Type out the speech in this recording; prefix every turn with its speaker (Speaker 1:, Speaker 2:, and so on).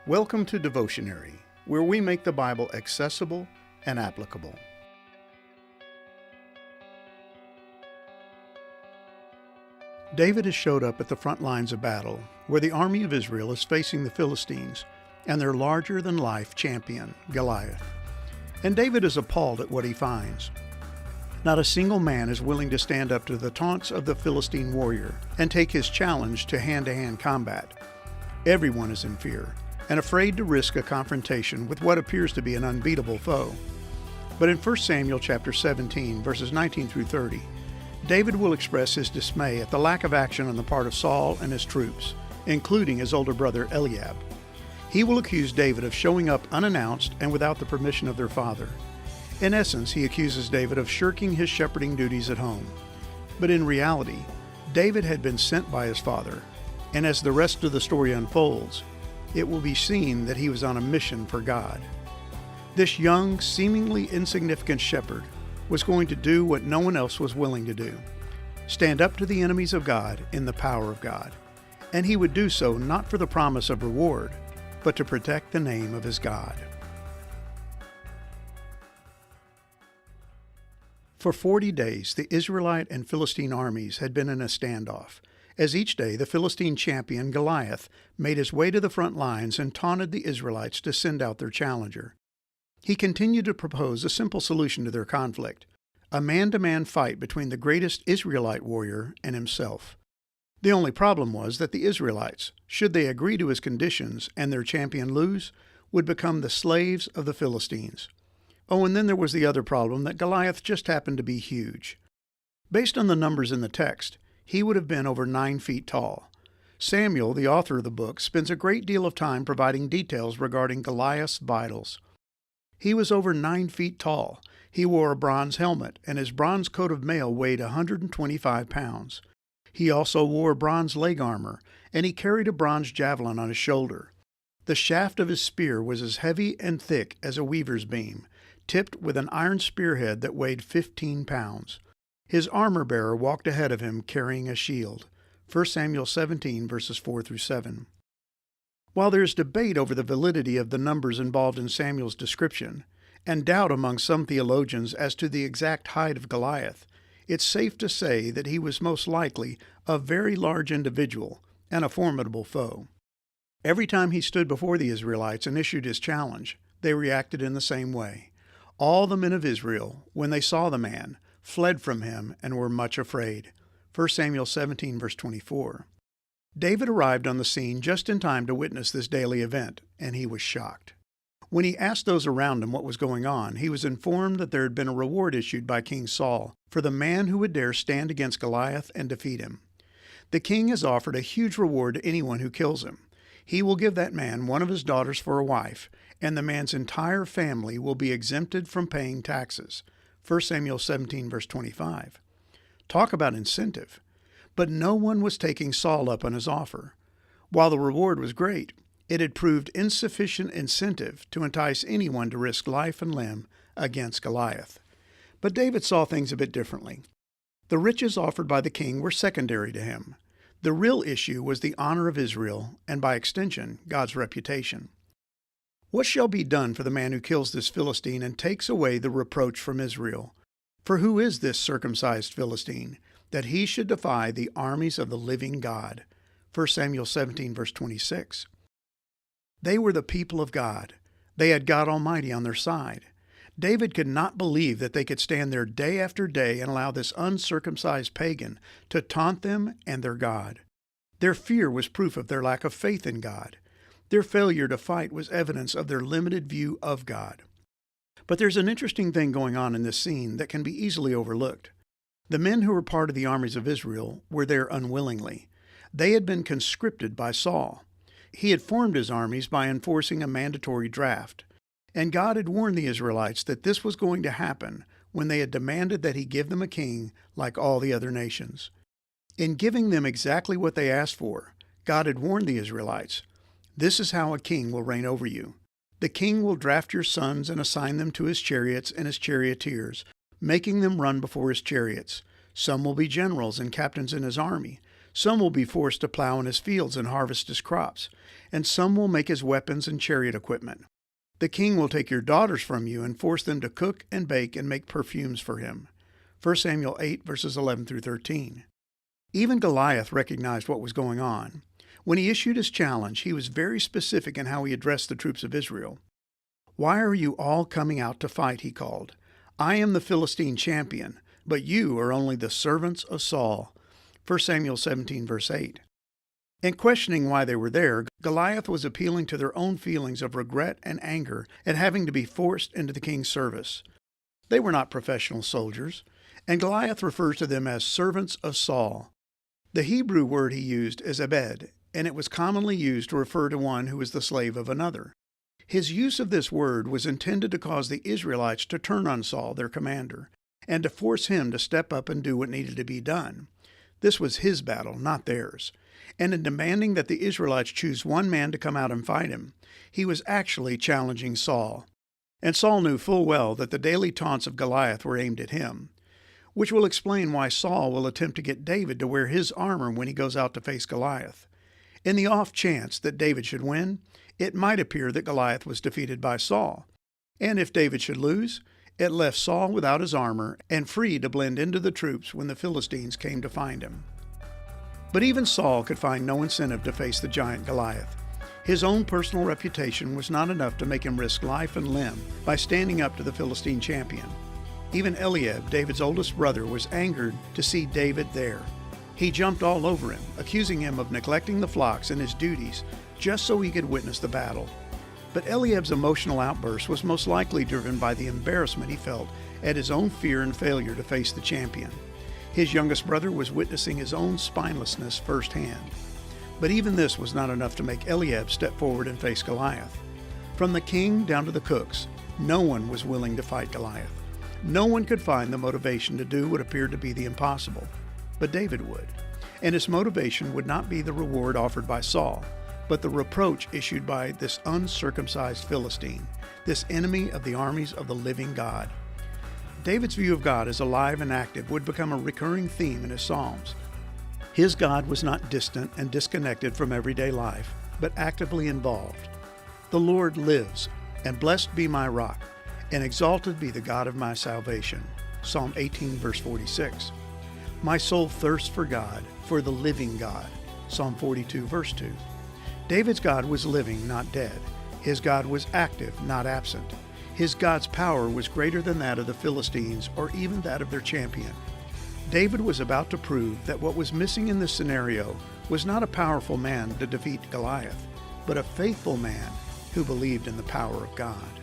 Speaker 1: Welcome to Devotionary, where we make the Bible accessible and applicable. David has showed up at the front lines of battle, where the army of Israel is facing the Philistines and their larger-than-life champion, Goliath. And David is appalled at what he finds. Not a single man is willing to stand up to the taunts of the Philistine warrior and take his challenge to hand-to-hand combat. Everyone is in fear and afraid to risk a confrontation with what appears to be an unbeatable foe. But in 1 Samuel chapter 17, verses 19 through 30, David will express his dismay at the lack of action on the part of Saul and his troops, including his older brother Eliab. He will accuse David of showing up unannounced and without the permission of their father. In essence, he accuses David of shirking his shepherding duties at home. But in reality, David had been sent by his father, and as the rest of the story unfolds, it will be seen that he was on a mission for God. This young, seemingly insignificant shepherd was going to do what no one else was willing to do: stand up to the enemies of God in the power of God. And he would do so not for the promise of reward, but to protect the name of his God. For 40 days, the Israelite and Philistine armies had been in a standoff, as each day the Philistine champion Goliath made his way to the front lines and taunted the Israelites to send out their challenger. He continued to propose a simple solution to their conflict: a man-to-man fight between the greatest Israelite warrior and himself. The only problem was that the Israelites, should they agree to his conditions and their champion lose, would become the slaves of the Philistines. Oh, and then there was the other problem that Goliath just happened to be huge. Based on the numbers in the text, he would have been over 9 feet tall. Samuel, the author of the book, spends a great deal of time providing details regarding Goliath's vitals. He was over 9 feet tall. He wore a bronze helmet, and his bronze coat of mail weighed 125 pounds. He also wore bronze leg armor, and he carried a bronze javelin on his shoulder. The shaft of his spear was as heavy and thick as a weaver's beam, tipped with an iron spearhead that weighed 15 pounds. His armor-bearer walked ahead of him carrying a shield. 1 Samuel 17, verses 4 through 7. While there is debate over the validity of the numbers involved in Samuel's description, and doubt among some theologians as to the exact height of Goliath, it's safe to say that he was most likely a very large individual and a formidable foe. Every time he stood before the Israelites and issued his challenge, they reacted in the same way. All the men of Israel, when they saw the man, fled from him and were much afraid. 1 Samuel 17, verse 24. David arrived on the scene just in time to witness this daily event, and he was shocked. When he asked those around him what was going on, he was informed that there had been a reward issued by King Saul for the man who would dare stand against Goliath and defeat him. The king has offered a huge reward to anyone who kills him. He will give that man one of his daughters for a wife, and the man's entire family will be exempted from paying taxes. 1 Samuel 17, verse 25. Talk about incentive. But no one was taking Saul up on his offer. While the reward was great, it had proved insufficient incentive to entice anyone to risk life and limb against Goliath. But David saw things a bit differently. The riches offered by the king were secondary to him. The real issue was the honor of Israel, and by extension, God's reputation. What shall be done for the man who kills this Philistine and takes away the reproach from Israel? For who is this circumcised Philistine, that he should defy the armies of the living God? 1 Samuel 17, verse 26. They were the people of God. They had God Almighty on their side. David could not believe that they could stand there day after day and allow this uncircumcised pagan to taunt them and their God. Their fear was proof of their lack of faith in God. Their failure to fight was evidence of their limited view of God. But there's an interesting thing going on in this scene that can be easily overlooked. The men who were part of the armies of Israel were there unwillingly. They had been conscripted by Saul. He had formed his armies by enforcing a mandatory draft. And God had warned the Israelites that this was going to happen when they had demanded that he give them a king like all the other nations. In giving them exactly what they asked for, God had warned the Israelites, "This is how a king will reign over you. The king will draft your sons and assign them to his chariots and his charioteers, making them run before his chariots. Some will be generals and captains in his army. Some will be forced to plow in his fields and harvest his crops, and some will make his weapons and chariot equipment. The king will take your daughters from you and force them to cook and bake and make perfumes for him. 1 Samuel 8, verses 11 through 13. Even Goliath recognized what was going on. When he issued his challenge, he was very specific in how he addressed the troops of Israel. "Why are you all coming out to fight?" he called. "I am the Philistine champion, but you are only the servants of Saul." 1 Samuel 17, verse 8. In questioning why they were there, Goliath was appealing to their own feelings of regret and anger at having to be forced into the king's service. They were not professional soldiers, and Goliath refers to them as servants of Saul. The Hebrew word he used is abed, and it was commonly used to refer to one who was the slave of another. His use of this word was intended to cause the Israelites to turn on Saul, their commander, and to force him to step up and do what needed to be done. This was his battle, not theirs. And in demanding that the Israelites choose one man to come out and fight him, he was actually challenging Saul. And Saul knew full well that the daily taunts of Goliath were aimed at him, which will explain why Saul will attempt to get David to wear his armor when he goes out to face Goliath. In the off chance that David should win, it might appear that Goliath was defeated by Saul. And if David should lose, it left Saul without his armor and free to blend into the troops when the Philistines came to find him. But even Saul could find no incentive to face the giant Goliath. His own personal reputation was not enough to make him risk life and limb by standing up to the Philistine champion. Even Eliab, David's oldest brother, was angered to see David there. He jumped all over him, accusing him of neglecting the flocks and his duties just so he could witness the battle. But Eliab's emotional outburst was most likely driven by the embarrassment he felt at his own fear and failure to face the champion. His youngest brother was witnessing his own spinelessness firsthand. But even this was not enough to make Eliab step forward and face Goliath. From the king down to the cooks, no one was willing to fight Goliath. No one could find the motivation to do what appeared to be the impossible. But David would. And his motivation would not be the reward offered by Saul, but the reproach issued by this uncircumcised Philistine, this enemy of the armies of the living God. David's view of God as alive and active would become a recurring theme in his Psalms. His God was not distant and disconnected from everyday life, but actively involved. "The Lord lives, and blessed be my rock, and exalted be the God of my salvation." Psalm 18, verse 46. "My soul thirsts for God, for the living God." Psalm 42, verse 2. David's God was living, not dead. His God was active, not absent. His God's power was greater than that of the Philistines or even that of their champion. David was about to prove that what was missing in this scenario was not a powerful man to defeat Goliath, but a faithful man who believed in the power of God.